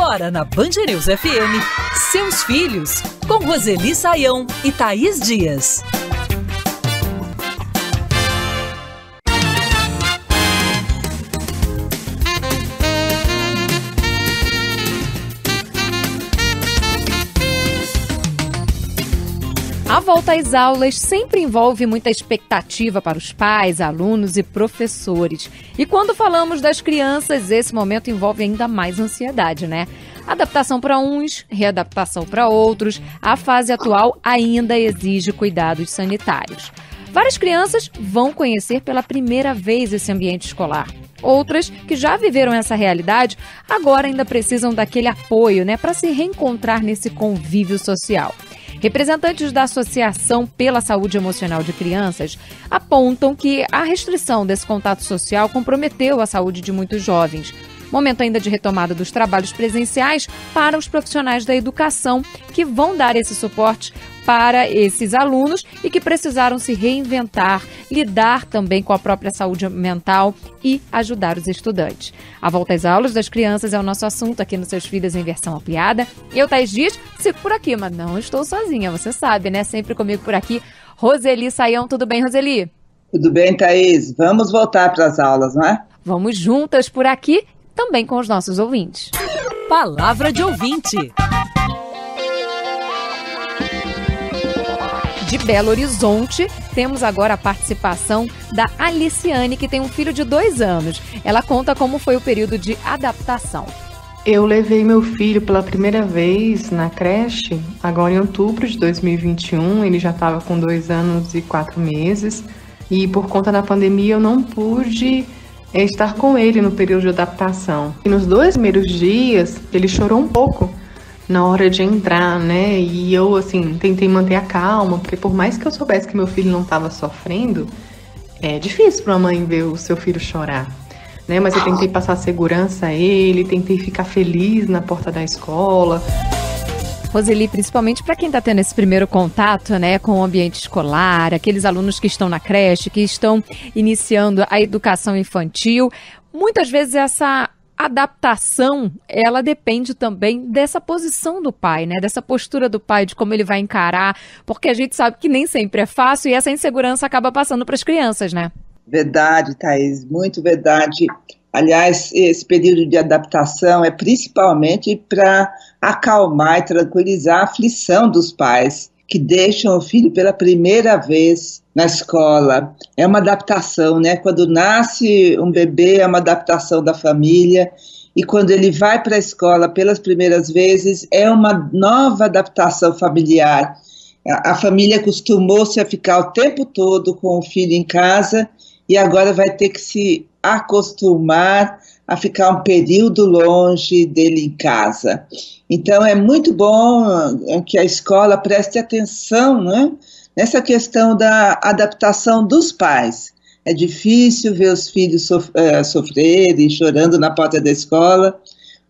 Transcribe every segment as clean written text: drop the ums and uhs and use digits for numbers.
Agora na Band News FM, Seus Filhos, com Roseli Saião e Thaís Dias. A volta às aulas sempre envolve muita expectativa para os pais, alunos e professores. E quando falamos das crianças, esse momento envolve ainda mais ansiedade, né? Adaptação para uns, readaptação para outros. A fase atual ainda exige cuidados sanitários. Várias crianças vão conhecer pela primeira vez esse ambiente escolar. Outras, que já viveram essa realidade, agora ainda precisam daquele apoio, né, para se reencontrar nesse convívio social. Representantes da Associação pela Saúde Emocional de Crianças apontam que a restrição desse contato social comprometeu a saúde de muitos jovens. Momento ainda de retomada dos trabalhos presenciais para os profissionais da educação que vão dar esse suporte para esses alunos e que precisaram se reinventar, lidar também com a própria saúde mental e ajudar os estudantes. A volta às aulas das crianças é o nosso assunto aqui nos Seus Filhos em versão ampliada. Eu, Thaís Dias, sigo por aqui, mas não estou sozinha, você sabe, né? Sempre comigo por aqui, Roseli Saião. Tudo bem, Roseli? Tudo bem, Thaís. Vamos voltar para as aulas, não é? Vamos juntas por aqui, também com os nossos ouvintes. Palavra de ouvinte. De Belo Horizonte, temos agora a participação da Aliciane, que tem um filho de 2 anos. Ela conta como foi o período de adaptação. Eu levei meu filho pela primeira vez na creche, agora em outubro de 2021. Ele já estava com 2 anos e 4 meses. E por conta da pandemia eu não pude estar com ele no período de adaptação. E nos 2 primeiros dias, ele chorou um pouco na hora de entrar, né? E eu, assim, tentei manter a calma, porque por mais que eu soubesse que meu filho não estava sofrendo, é difícil para uma mãe ver o seu filho chorar, né? Mas eu tentei passar segurança a ele, tentei ficar feliz na porta da escola. Roseli, principalmente para quem está tendo esse primeiro contato, né, com o ambiente escolar, aqueles alunos que estão na creche, que estão iniciando a educação infantil, muitas vezes essa adaptação, ela depende também dessa posição do pai, né? Dessa postura do pai, de como ele vai encarar, porque a gente sabe que nem sempre é fácil e essa insegurança acaba passando para as crianças, né? Verdade, Thaís, muito verdade. Aliás, esse período de adaptação é principalmente para acalmar e tranquilizar a aflição dos pais que deixam o filho pela primeira vez na escola. É uma adaptação, né? Quando nasce um bebê, é uma adaptação da família. E quando ele vai para a escola pelas primeiras vezes, é uma nova adaptação familiar. A família acostumou-se a ficar o tempo todo com o filho em casa e agora vai ter que se acostumar a ficar um período longe dele em casa. Então é muito bom que a escola preste atenção, né, nessa questão da adaptação dos pais. É difícil ver os filhos sofrerem, chorando na porta da escola,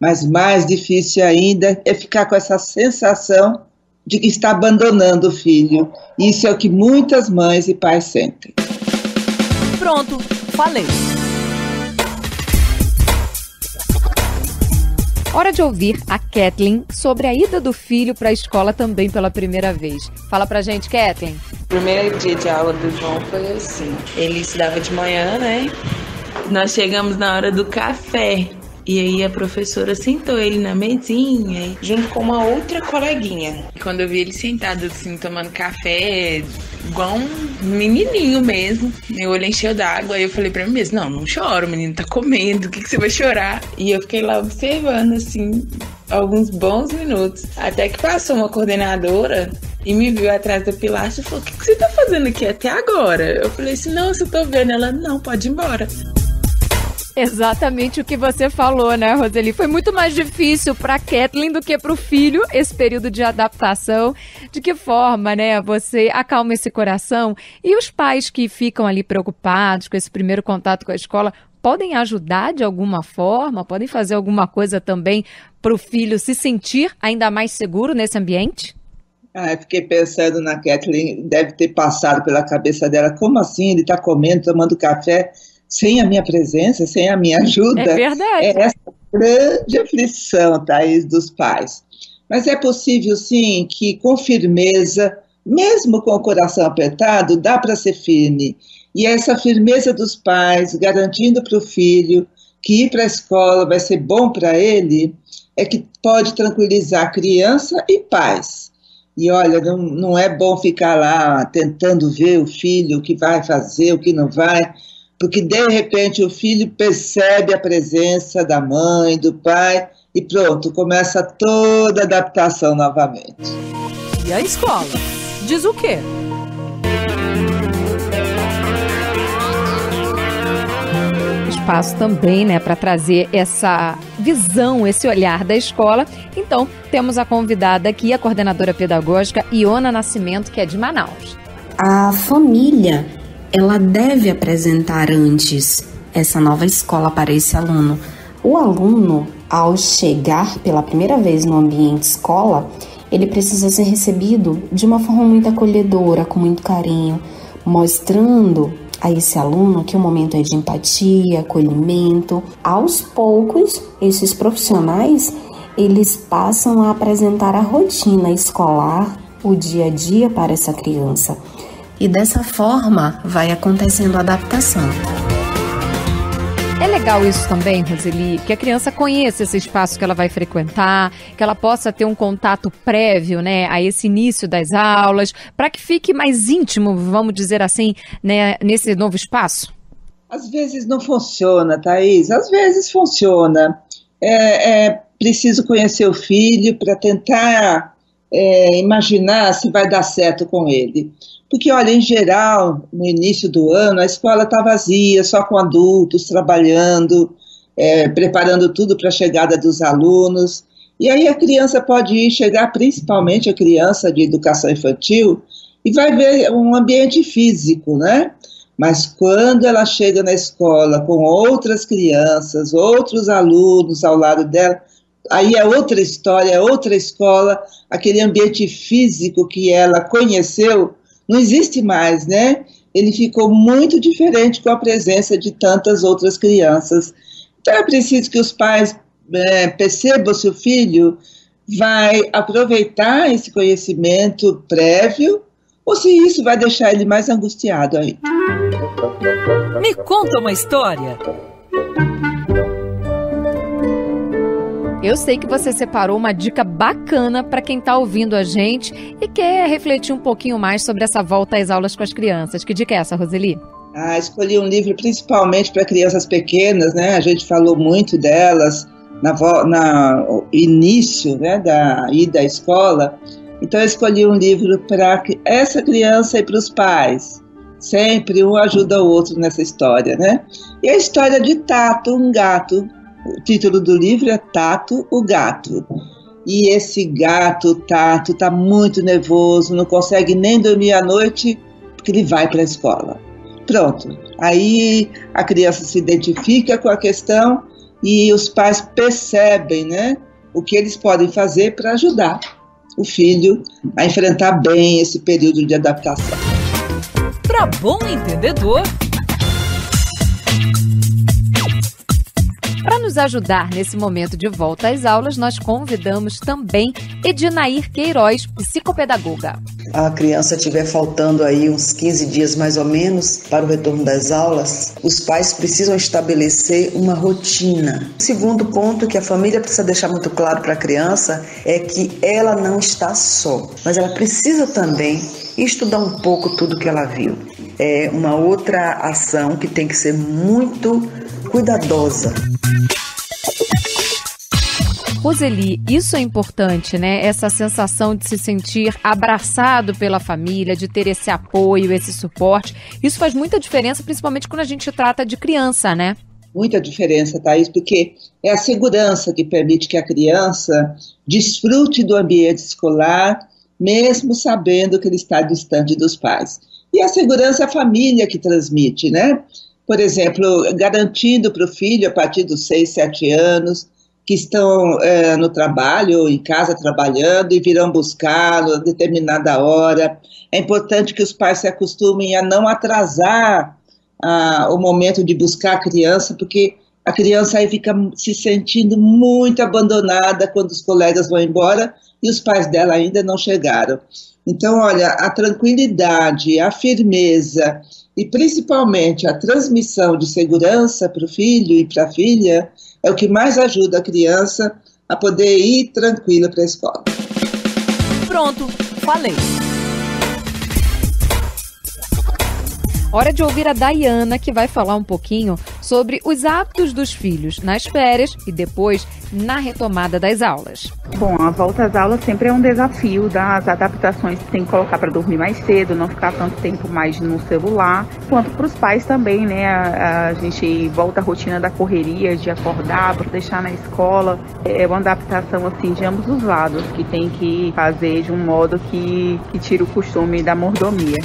mas mais difícil ainda é ficar com essa sensação de que está abandonando o filho. Isso é o que muitas mães e pais sentem. Pronto, falei. Hora de ouvir a Kathleen sobre a ida do filho para a escola também pela primeira vez. Fala pra gente, Kathleen. O primeiro dia de aula do João foi assim. Ele estudava de manhã, né? Nós chegamos na hora do café. E aí a professora sentou ele na mesinha, junto com uma outra coleguinha. E quando eu vi ele sentado assim, tomando café, igual um menininho mesmo, meu olho encheu d'água. Aí eu falei pra mim mesmo, não chora, o menino tá comendo, o que você vai chorar? E eu fiquei lá observando, assim, alguns bons minutos. Até que passou uma coordenadora e me viu atrás da pilastra e falou, o que você tá fazendo aqui até agora? Eu falei assim, não, eu tô vendo. Ela, não, pode ir embora. Exatamente o que você falou, né, Roseli? Foi muito mais difícil para Kathleen do que para o filho esse período de adaptação. De que forma, né, você acalma esse coração? E os pais que ficam ali preocupados com esse primeiro contato com a escola podem ajudar de alguma forma? Podem fazer alguma coisa também para o filho se sentir ainda mais seguro nesse ambiente? Eu fiquei pensando na Kathleen, deve ter passado pela cabeça dela, como assim ele está comendo, tomando café sem a minha presença, sem a minha ajuda. É verdade. É essa grande aflição, Thaís, dos pais. Mas é possível, sim, que com firmeza, mesmo com o coração apertado, dá para ser firme. E essa firmeza dos pais, garantindo para o filho que ir para a escola vai ser bom para ele, é que pode tranquilizar criança e pais. E olha, não é bom ficar lá tentando ver o filho, o que vai fazer, o que não vai, porque de repente o filho percebe a presença da mãe, do pai, e pronto, começa toda a adaptação novamente. E a escola? Diz o quê? Espaço também, né, para trazer essa visão, esse olhar da escola. Então, temos a convidada aqui, a coordenadora pedagógica Iona Nascimento, que é de Manaus. A família, ela deve apresentar antes essa nova escola para esse aluno. O aluno, ao chegar pela primeira vez no ambiente escola, ele precisa ser recebido de uma forma muito acolhedora, com muito carinho, mostrando a esse aluno que o momento é de empatia, acolhimento. Aos poucos, esses profissionais, eles passam a apresentar a rotina escolar, o dia a dia para essa criança. E dessa forma, vai acontecendo a adaptação. É legal isso também, Roseli, que a criança conheça esse espaço que ela vai frequentar, que ela possa ter um contato prévio, né, a esse início das aulas, para que fique mais íntimo, vamos dizer assim, né, nesse novo espaço? Às vezes não funciona, Thaís, às vezes funciona. É preciso conhecer o filho para tentar imaginar se vai dar certo com ele. Porque, olha, em geral, no início do ano, a escola está vazia, só com adultos trabalhando, preparando tudo para a chegada dos alunos. E aí a criança pode chegar, principalmente a criança de educação infantil, e vai ver um ambiente físico, né? Mas quando ela chega na escola com outras crianças, outros alunos ao lado dela, aí é outra história, é outra escola, aquele ambiente físico que ela conheceu, não existe mais, né? Ele ficou muito diferente com a presença de tantas outras crianças. Então é preciso que os pais percebam se o filho vai aproveitar esse conhecimento prévio ou se isso vai deixar ele mais angustiado aí. Me conta uma história. Eu sei que você separou uma dica bacana para quem está ouvindo a gente e quer refletir um pouquinho mais sobre essa volta às aulas com as crianças. Que dica é essa, Roseli? Escolhi um livro principalmente para crianças pequenas, né? A gente falou muito delas no início, né, da ida à escola. Então eu escolhi um livro para essa criança e para os pais. Sempre um ajuda o outro nessa história, né? E a história de Tato, um gato. O título do livro é Tato, o gato. E esse gato, Tato, está muito nervoso, não consegue nem dormir à noite, porque ele vai para a escola. Pronto. Aí a criança se identifica com a questão e os pais percebem, né, o que eles podem fazer para ajudar o filho a enfrentar bem esse período de adaptação. Para bom entendedor. Para nos ajudar nesse momento de volta às aulas, nós convidamos também Edinair Queiroz, psicopedagoga. A criança estiver faltando aí uns 15 dias mais ou menos para o retorno das aulas, os pais precisam estabelecer uma rotina. O segundo ponto que a família precisa deixar muito claro para a criança é que ela não está só, mas ela precisa também estudar um pouco tudo que ela viu. É uma outra ação que tem que ser muito cuidadosa. Roseli, isso é importante, né? Essa sensação de se sentir abraçado pela família, de ter esse apoio, esse suporte. Isso faz muita diferença, principalmente quando a gente trata de criança, né? Muita diferença, Thaís, porque é a segurança que permite que a criança desfrute do ambiente escolar, mesmo sabendo que ele está distante dos pais. E a segurança é a família que transmite, né? Por exemplo, garantindo para o filho, a partir dos 6, 7 anos, que estão no trabalho ou em casa trabalhando e virão buscá-lo a determinada hora. É importante que os pais se acostumem a não atrasar o momento de buscar a criança, porque a criança aí fica se sentindo muito abandonada quando os colegas vão embora e os pais dela ainda não chegaram. Então, olha, a tranquilidade, a firmeza e principalmente a transmissão de segurança para o filho e para a filha é o que mais ajuda a criança a poder ir tranquila para a escola. Pronto, falei. Hora de ouvir a Dayana, que vai falar um pouquinho sobre os hábitos dos filhos nas férias e depois na retomada das aulas. Bom, a volta às aulas sempre é um desafio das adaptações que tem que colocar para dormir mais cedo, não ficar tanto tempo mais no celular, quanto para os pais também, né? A gente volta à rotina da correria, de acordar, para deixar na escola. É uma adaptação assim de ambos os lados, que tem que fazer de um modo que tire o costume da mordomia.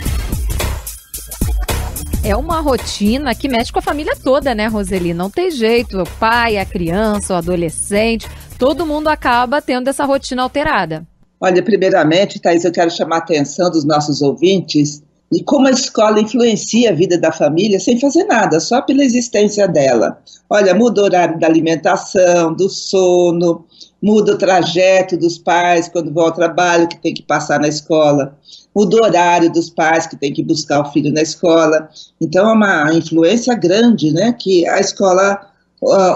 É uma rotina que mexe com a família toda, né, Roseli? Não tem jeito, o pai, a criança, o adolescente, todo mundo acaba tendo essa rotina alterada. Olha, primeiramente, Thaís, eu quero chamar a atenção dos nossos ouvintes e como a escola influencia a vida da família sem fazer nada, só pela existência dela. Olha, muda o horário da alimentação, do sono, muda o trajeto dos pais quando vão ao trabalho, que tem que passar na escola. Muda o horário dos pais que tem que buscar o filho na escola. Então, é uma influência grande, né, que a escola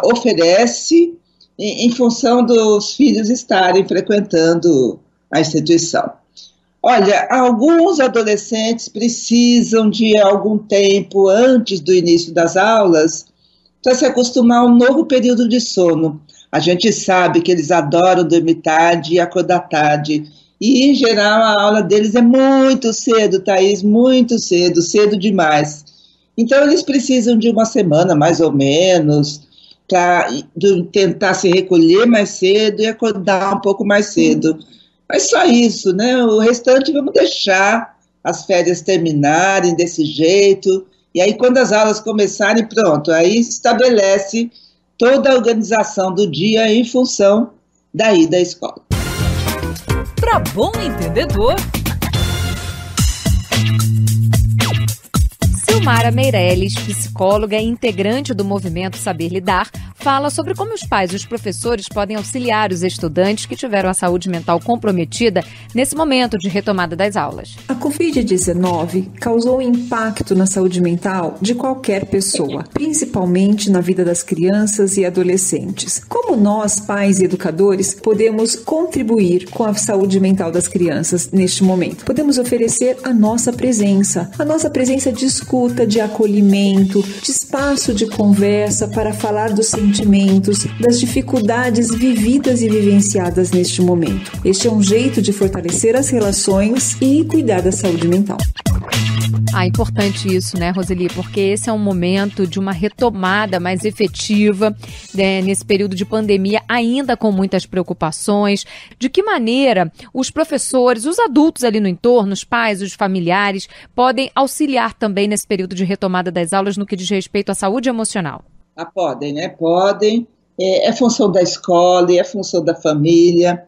oferece em função dos filhos estarem frequentando a instituição. Olha, alguns adolescentes precisam de algum tempo antes do início das aulas para se acostumar a um novo período de sono. A gente sabe que eles adoram dormir tarde e acordar tarde. E, em geral, a aula deles é muito cedo, Thaís, muito cedo, cedo demais. Então, eles precisam de uma semana, mais ou menos, para tentar se recolher mais cedo e acordar um pouco mais cedo. Mas só isso, né? O restante vamos deixar as férias terminarem desse jeito. E aí, quando as aulas começarem, pronto, aí estabelece toda a organização do dia em função da ida à escola. Para bom entendedor. Silmara Meirelles, psicóloga e integrante do movimento Saber Lidar, fala sobre como os pais e os professores podem auxiliar os estudantes que tiveram a saúde mental comprometida nesse momento de retomada das aulas. A Covid-19 causou um impacto na saúde mental de qualquer pessoa, principalmente na vida das crianças e adolescentes. Como nós, pais e educadores, podemos contribuir com a saúde mental das crianças neste momento? Podemos oferecer a nossa presença de escuta, de acolhimento, de espaço de conversa para falar dos sentimentos, das dificuldades vividas e vivenciadas neste momento. Este é um jeito de fortalecer as relações e cuidar da saúde mental. Importante isso, né, Roseli? Porque esse é um momento de uma retomada mais efetiva, né, nesse período de pandemia, ainda com muitas preocupações. De que maneira os professores, os adultos ali no entorno, os pais, os familiares, podem auxiliar também nesse período de retomada das aulas no que diz respeito à saúde emocional? Podem, né? Podem. É função da escola, é função da família,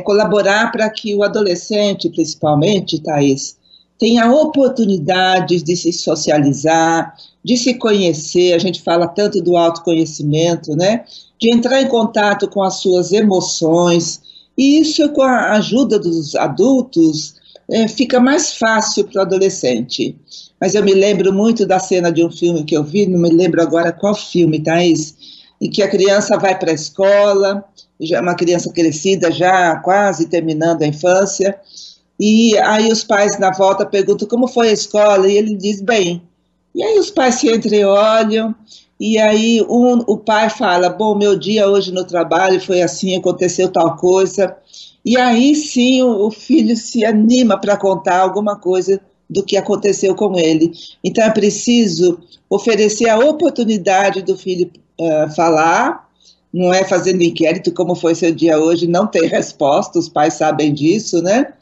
colaborar para que o adolescente, principalmente, Thaís, tenha oportunidades de se socializar, de se conhecer. A gente fala tanto do autoconhecimento, né? De entrar em contato com as suas emoções. E isso, com a ajuda dos adultos, fica mais fácil para o adolescente. Mas eu me lembro muito da cena de um filme que eu vi, não me lembro agora qual filme, Thaís, em que a criança vai para a escola, já uma criança crescida, já quase terminando a infância, e aí os pais na volta perguntam como foi a escola, e ele diz, bem. E aí os pais se entreolham, e aí o pai fala, bom, meu dia hoje no trabalho foi assim, aconteceu tal coisa, e aí sim o filho se anima para contar alguma coisa do que aconteceu com ele. Então é preciso oferecer a oportunidade do filho falar, não é fazendo inquérito como foi seu dia hoje, não tem resposta, os pais sabem disso, né?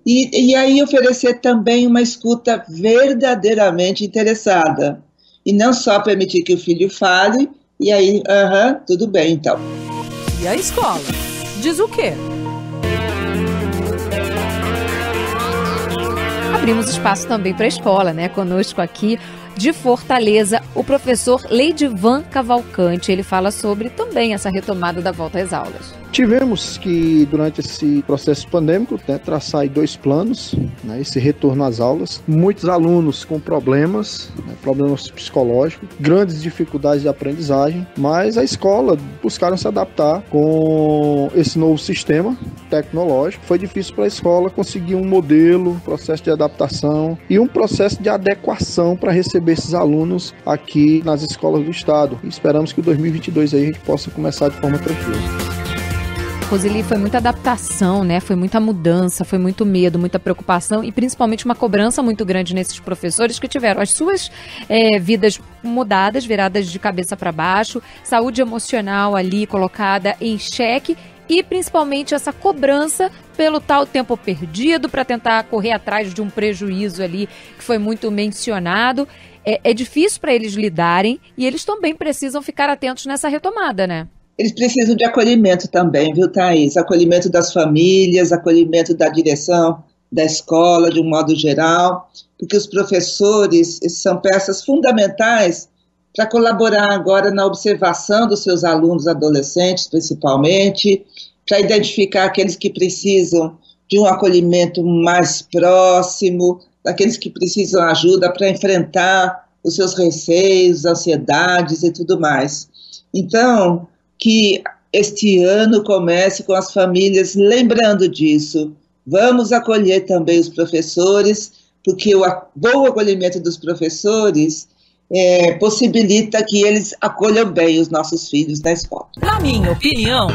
E aí oferecer também uma escuta verdadeiramente interessada. E não só permitir que o filho fale, e aí, tudo bem então. E a escola? Diz o quê? A abrimos espaço também para a escola, né? Conosco aqui de Fortaleza, o professor Leidivan Cavalcante. Ele fala sobre também essa retomada da volta às aulas. Tivemos que, durante esse processo pandêmico, traçar aí 2 planos, né, esse retorno às aulas. Muitos alunos com problemas, problemas psicológicos, grandes dificuldades de aprendizagem, mas a escola buscaram se adaptar com esse novo sistema tecnológico. Foi difícil para a escola conseguir um modelo, processo de adaptação e um processo de adequação para receber esses alunos aqui nas escolas do estado. E esperamos que em 2022 aí a gente possa começar de forma tranquila. Roseli, foi muita adaptação, né? Foi muita mudança, foi muito medo, muita preocupação e principalmente uma cobrança muito grande nesses professores que tiveram as suas vidas mudadas, viradas de cabeça para baixo, saúde emocional ali colocada em xeque e principalmente essa cobrança pelo tal tempo perdido para tentar correr atrás de um prejuízo ali que foi muito mencionado. É difícil para eles lidarem e eles também precisam ficar atentos nessa retomada, né? Eles precisam de acolhimento também, viu, Thaís? Acolhimento das famílias, acolhimento da direção, da escola, de um modo geral, porque os professores são peças fundamentais para colaborar agora na observação dos seus alunos adolescentes, principalmente, para identificar aqueles que precisam de um acolhimento mais próximo, daqueles que precisam ajuda para enfrentar os seus receios, ansiedades e tudo mais. Então, que este ano comece com as famílias lembrando disso. Vamos acolher também os professores, porque o bom acolhimento dos professores possibilita que eles acolham bem os nossos filhos na escola. Na minha opinião...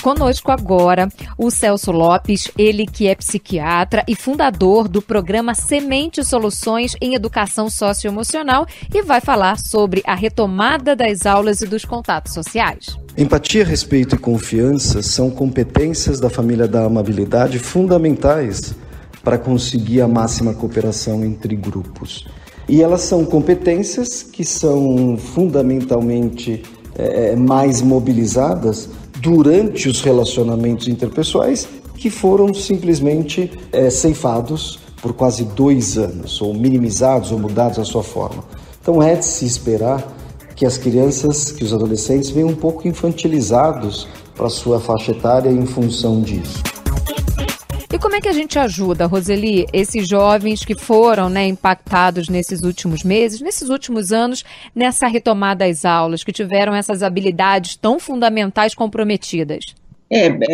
Conosco agora o Celso Lopes, ele que é psiquiatra e fundador do programa Semente Soluções em Educação Socioemocional e vai falar sobre a retomada das aulas e dos contatos sociais. Empatia, respeito e confiança são competências da família da amabilidade fundamentais para conseguir a máxima cooperação entre grupos. E elas são competências que são fundamentalmente mais mobilizadas durante os relacionamentos interpessoais, que foram simplesmente ceifados por quase 2 anos, ou minimizados ou mudados a sua forma. Então é de se esperar que as crianças, que os adolescentes venham um pouco infantilizados para a sua faixa etária em função disso. E como é que a gente ajuda, Roseli, esses jovens que foram impactados nesses últimos meses, nesses últimos anos, nessa retomada às aulas, que tiveram essas habilidades tão fundamentais comprometidas?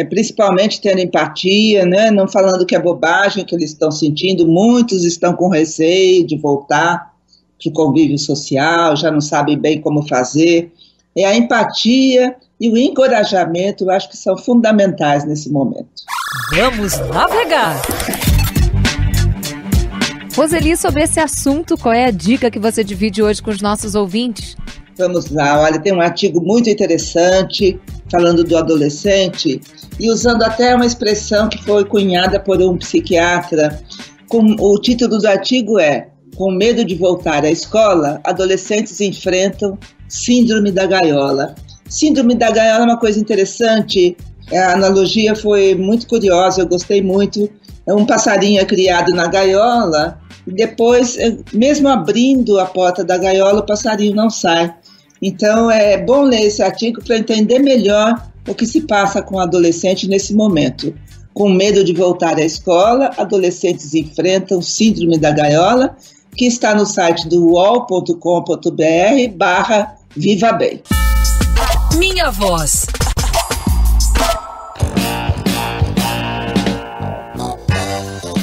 Principalmente tendo empatia, né? Não falando que é bobagem que eles estão sentindo, muitos estão com receio de voltar para o convívio social, já não sabem bem como fazer. A empatia e o encorajamento, eu acho que são fundamentais nesse momento. Vamos navegar! Roseli, sobre esse assunto, qual é a dica que você divide hoje com os nossos ouvintes? Vamos lá, olha, tem um artigo muito interessante falando do adolescente e usando até uma expressão que foi cunhada por um psiquiatra. O título do artigo é: com medo de voltar à escola, adolescentes enfrentam síndrome da gaiola. Síndrome da gaiola é uma coisa interessante, a analogia foi muito curiosa, eu gostei muito. Um passarinho é criado na gaiola e depois, mesmo abrindo a porta da gaiola, o passarinho não sai. Então é bom ler esse artigo para entender melhor o que se passa com o adolescente nesse momento. Com medo de voltar à escola, adolescentes enfrentam síndrome da gaiola, que está no site do uol.com.br/vivabem. Minha voz.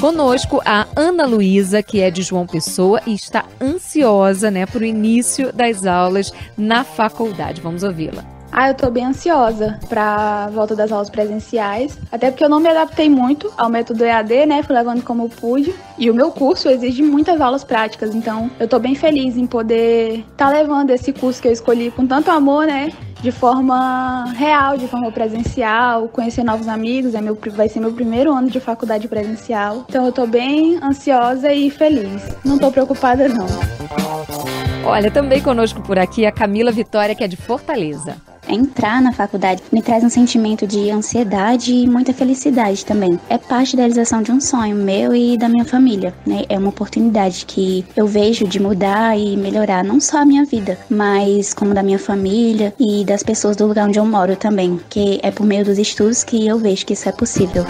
Conosco a Ana Luísa, que é de João Pessoa e está ansiosa, para o início das aulas na faculdade. Vamos ouvi-la. Eu tô bem ansiosa pra volta das aulas presenciais, até porque eu não me adaptei muito ao método EAD, fui levando como pude, e o meu curso exige muitas aulas práticas, então eu tô bem feliz em poder estar levando esse curso que eu escolhi com tanto amor, de forma real, de forma presencial, conhecer novos amigos, vai ser meu primeiro ano de faculdade presencial, então eu tô bem ansiosa e feliz, não tô preocupada não. Olha, também conosco por aqui a Camila Vitória, que é de Fortaleza. Entrar na faculdade me traz um sentimento de ansiedade e muita felicidade também. É parte da realização de um sonho meu e da minha família, né? É uma oportunidade que eu vejo de mudar e melhorar não só a minha vida, mas como da minha família e das pessoas do lugar onde eu moro também, que é por meio dos estudos que eu vejo que isso é possível.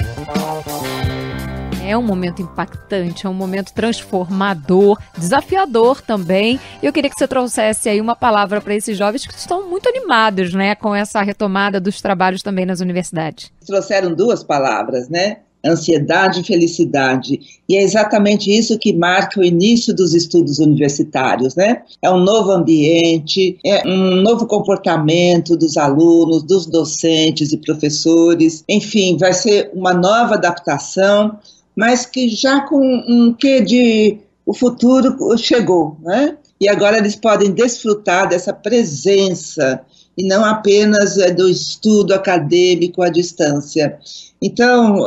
É um momento impactante, é um momento transformador, desafiador também. E eu queria que você trouxesse aí uma palavra para esses jovens que estão muito animados, né, com essa retomada dos trabalhos também nas universidades. Trouxeram duas palavras, né? Ansiedade e felicidade. E é exatamente isso que marca o início dos estudos universitários, né? É um novo ambiente, é um novo comportamento dos alunos, dos docentes e professores. Enfim, vai ser uma nova adaptação, mas que já com um quê de o futuro chegou, né? E agora eles podem desfrutar dessa presença e não apenas do estudo acadêmico à distância. Então,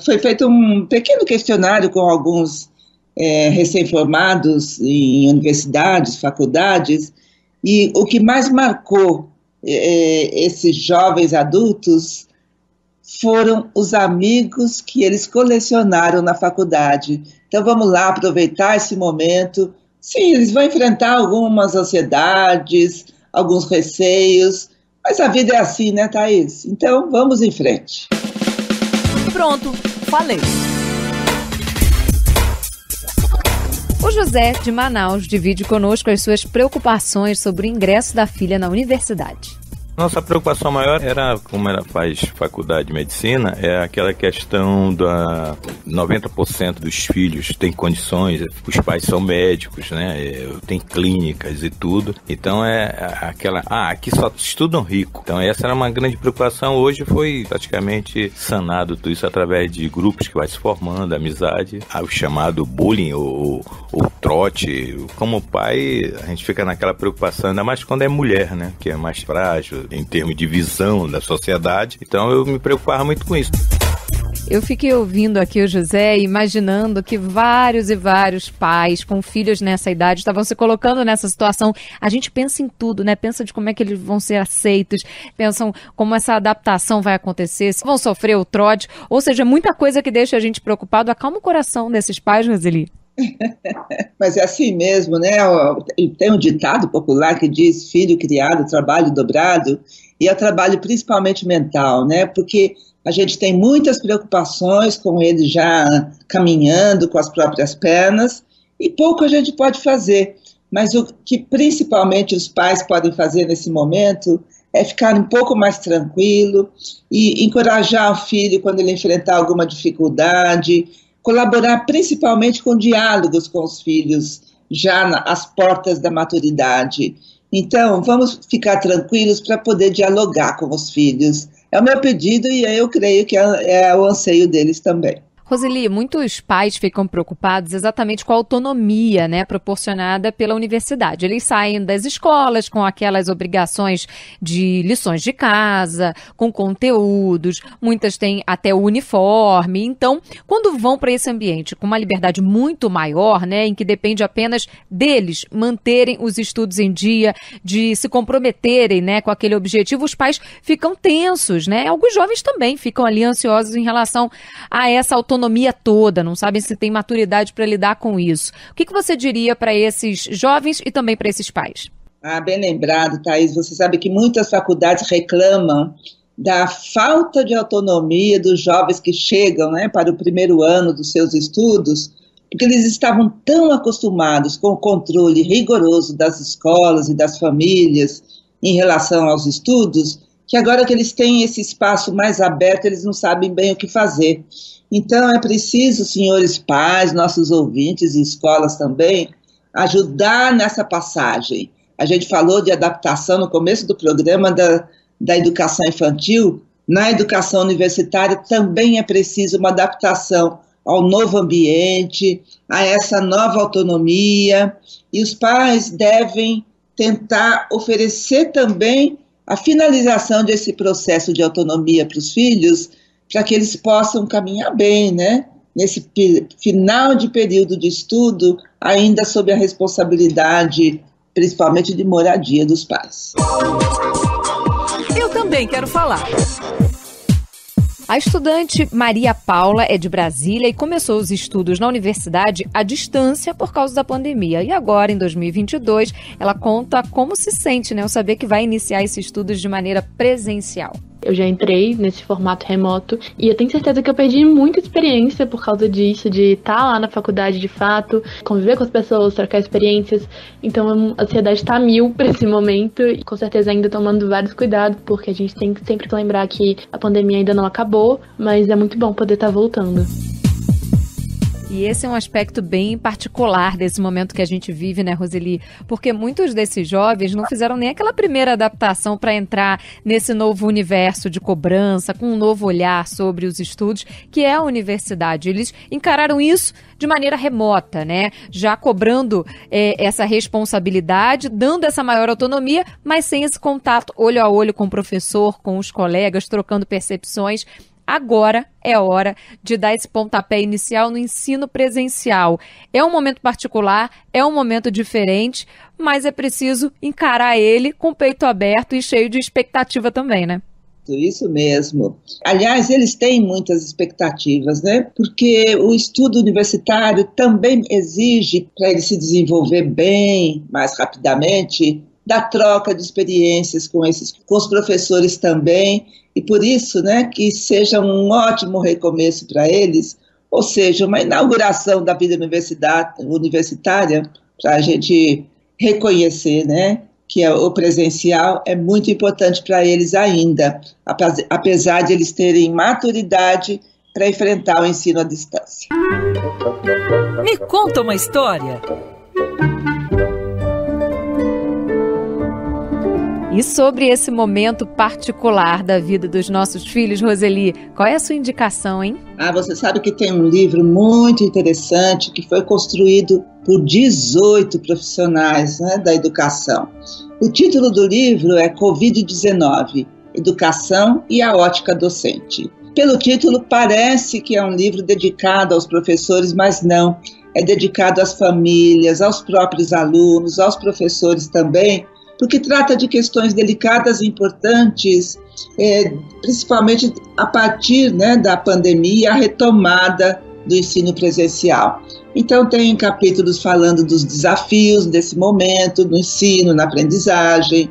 foi feito um pequeno questionário com alguns recém-formados em universidades, faculdades, e o que mais marcou esses jovens adultos foram os amigos que eles colecionaram na faculdade. Então vamos lá aproveitar esse momento. Sim, eles vão enfrentar algumas ansiedades, alguns receios, mas a vida é assim, né, Thaís? Então vamos em frente. Pronto, falei. O José, de Manaus, divide conosco as suas preocupações sobre o ingresso da filha na universidade. Nossa preocupação maior era, como ela faz faculdade de medicina, é aquela questão da 90% dos filhos têm condições, os pais são médicos, né, tem clínicas e tudo, então é aquela, aqui só estudam rico. Então essa era uma grande preocupação. Hoje foi praticamente sanado tudo isso através de grupos que vai se formando, amizade, o chamado bullying, o trote. Como pai, a gente fica naquela preocupação, ainda mais quando é mulher, né, que é mais frágil em termos de visão da sociedade. Então eu me preocupava muito com isso. Eu fiquei ouvindo aqui o José, imaginando que vários e vários pais com filhos nessa idade estavam se colocando nessa situação. A gente pensa em tudo, né? Pensa de como é que eles vão ser aceitos, pensam como essa adaptação vai acontecer, se vão sofrer o trote, ou seja, muita coisa que deixa a gente preocupado. Acalma o coração desses pais, Roseli. Mas é assim mesmo, né? Tem um ditado popular que diz: filho criado, trabalho dobrado, e é o trabalho principalmente mental, né? Porque a gente tem muitas preocupações com ele já caminhando com as próprias pernas e pouco a gente pode fazer. Mas o que principalmente os pais podem fazer nesse momento é ficar um pouco mais tranquilo e encorajar o filho quando ele enfrentar alguma dificuldade, colaborar principalmente com diálogos com os filhos, já às portas da maturidade. Então, vamos ficar tranquilos para poder dialogar com os filhos. É o meu pedido e eu creio que é o anseio deles também. Roseli, muitos pais ficam preocupados exatamente com a autonomia, né, proporcionada pela universidade. Eles saem das escolas com aquelas obrigações de lições de casa, com conteúdos, muitas têm até o uniforme. Então, quando vão para esse ambiente com uma liberdade muito maior, né, em que depende apenas deles manterem os estudos em dia, de se comprometerem, né, com aquele objetivo, os pais ficam tensos, né? Alguns jovens também ficam ali ansiosos em relação a essa autonomia toda, não sabem se tem maturidade para lidar com isso. O que você diria para esses jovens e também para esses pais? Bem lembrado, Thaís. Você sabe que muitas faculdades reclamam da falta de autonomia dos jovens que chegam, né, para o primeiro ano dos seus estudos, porque eles estavam tão acostumados com o controle rigoroso das escolas e das famílias em relação aos estudos, que agora que eles têm esse espaço mais aberto, eles não sabem bem o que fazer. Então é preciso, senhores pais, nossos ouvintes e escolas também, ajudar nessa passagem. A gente falou de adaptação no começo do programa da educação infantil. Na educação universitária também é preciso uma adaptação ao novo ambiente, a essa nova autonomia, e os pais devem tentar oferecer também a finalização desse processo de autonomia para os filhos, para que eles possam caminhar bem, né? Nesse final de período de estudo, ainda sob a responsabilidade, principalmente de moradia dos pais. também quero falar. A estudante Maria Paula é de Brasília e começou os estudos na universidade à distância por causa da pandemia. E agora, em 2022, ela conta como se sente, ao saber que vai iniciar esses estudos de maneira presencial. Eu já entrei nesse formato remoto e eu tenho certeza que eu perdi muita experiência por causa disso, de estar lá na faculdade de fato, conviver com as pessoas, trocar experiências. Então a ansiedade está a 1000 para esse momento e com certeza ainda tomando vários cuidados, porque a gente tem sempre que lembrar que a pandemia ainda não acabou, mas é muito bom poder estar voltando. E esse é um aspecto bem particular desse momento que a gente vive, né, Roseli? Porque muitos desses jovens não fizeram nem aquela primeira adaptação para entrar nesse novo universo de cobrança, com um novo olhar sobre os estudos, que é a universidade. Eles encararam isso de maneira remota, né? Já cobrando essa responsabilidade, dando essa maior autonomia, mas sem esse contato olho a olho com o professor, com os colegas, trocando percepções. Agora é hora de dar esse pontapé inicial no ensino presencial. É um momento particular, é um momento diferente, mas é preciso encarar ele com o peito aberto e cheio de expectativa também, né? Isso mesmo. Aliás, eles têm muitas expectativas, né? Porque o estudo universitário também exige, para ele se desenvolver bem, mais rapidamente, da troca de experiências com os professores também, e por isso, né, que seja um ótimo recomeço para eles, ou seja, uma inauguração da vida universitária, para a gente reconhecer, né, que o presencial é muito importante para eles ainda, apesar de eles terem maturidade para enfrentar o ensino à distância. Me conta uma história. E sobre esse momento particular da vida dos nossos filhos, Roseli, qual é a sua indicação, hein? Você sabe que tem um livro muito interessante que foi construído por 18 profissionais, né, da educação. O título do livro é Covid-19, Educação e a Ótica Docente. Pelo título, parece que é um livro dedicado aos professores, mas não. É dedicado às famílias, aos próprios alunos, aos professores também, porque trata de questões delicadas e importantes, principalmente a partir, né, da pandemia, a retomada do ensino presencial. Então tem capítulos falando dos desafios desse momento, no ensino, na aprendizagem.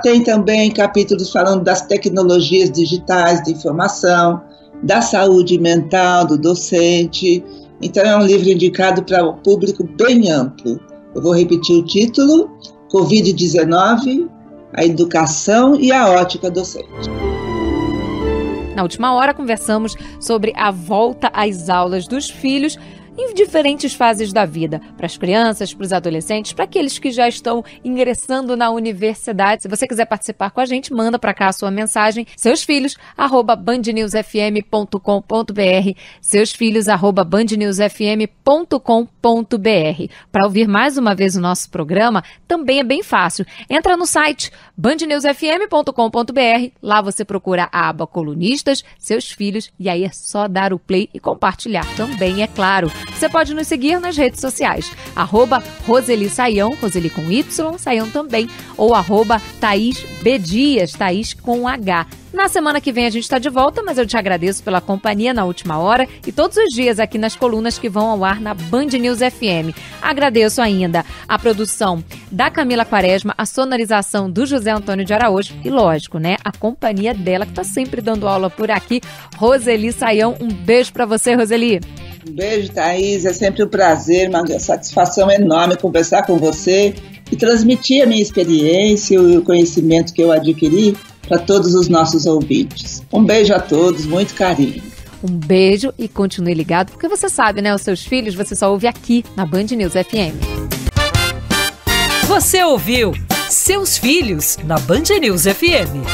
Tem também capítulos falando das tecnologias digitais de informação, da saúde mental do docente. Então é um livro indicado para o público bem amplo. Eu vou repetir o título: Covid-19, a educação e a ótica docente. Na última hora, conversamos sobre a volta às aulas dos filhos em diferentes fases da vida, para as crianças, para os adolescentes, para aqueles que já estão ingressando na universidade. Se você quiser participar com a gente, manda para cá a sua mensagem, seusfilhos@bandnewsfm.com.br, seusfilhos@bandnewsfm.com.br. Para ouvir mais uma vez o nosso programa, também é bem fácil. Entra no site bandnewsfm.com.br, lá você procura a aba Colunistas, Seus Filhos, e aí é só dar o play e compartilhar também, é claro. Você pode nos seguir nas redes sociais, @Roseli Saião, Roseli com Y, Saião também, ou @Thaís B. Dias, Thaís com H. Na semana que vem a gente está de volta, mas eu te agradeço pela companhia na última hora e todos os dias aqui nas colunas que vão ao ar na Band News FM. Agradeço ainda a produção da Camila Quaresma, a sonorização do José Antônio de Araújo e, lógico, né, a companhia dela que está sempre dando aula por aqui, Roseli Saião. Um beijo para você, Roseli. Um beijo, Thaís. É sempre um prazer, uma satisfação enorme conversar com você e transmitir a minha experiência e o conhecimento que eu adquiri para todos os nossos ouvintes. Um beijo a todos, muito carinho. Um beijo e continue ligado, porque você sabe, né? Os seus filhos você só ouve aqui na Band News FM. Você ouviu Seus Filhos na Band News FM.